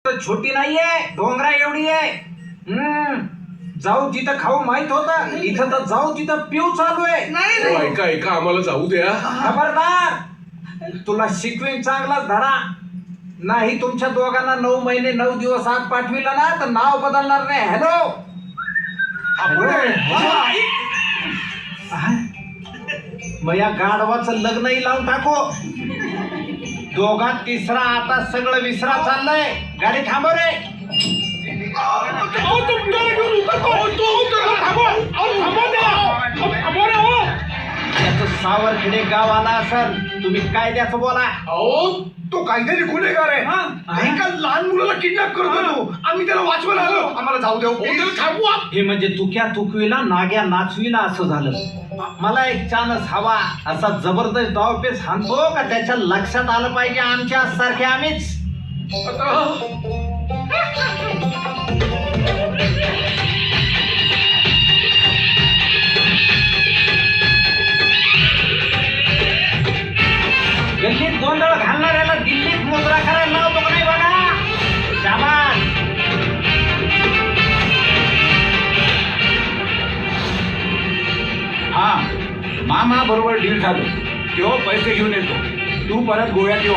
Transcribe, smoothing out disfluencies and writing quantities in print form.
छोटी नाहीये, डोंगरा एवढी आहे. जाऊ तिथं खाऊ माहित होतं, इथं तर जाऊ तिथं पिऊ चालू आहे. ऐका ऐका आम्हाला जाऊ द्या. खबरदार, तुला शिकवीन चांगलाच धडा. नाही तुमच्या दोघांना 9 महिने 9 दिवस आत पाठविलं ना तर नाव बदलणार नाही. हॅलो मग या गाढवाचं लग्नही लावून टाको. दोघात तिसरा आता सगळं विसरा चाललंय. गाडी थांबव रे. त्याचं सावरखेडे गाव आला असेल, तुम्ही कायद्याचं बोला. अहो तो काहीतरी गुन्हेगार आहे. एका लहान मुलाला किडनॅप करतो तो. आम्ही त्याला वाचवायला आलो. आम्हाला जाऊ द्या. थांबवा. हे म्हणजे तुक्या तुकवीला नाग्या नाचवीला असं झालं. मला एक चान्स हवा. असा जबरदस्त डावपेच हाणतो का त्याच्या लक्षात आलं पाहिजे आमच्या सारखे आम्हीच. गल्लीत गोंधळ घालणाऱ्याला दिल्लीत मुद्रा करायला लावतो का नाही बघा. शाबास. हा मामा बरोबर डील झालं. तेव्हा पैसे घेऊन येतो. तू परत गोव्यात येऊ.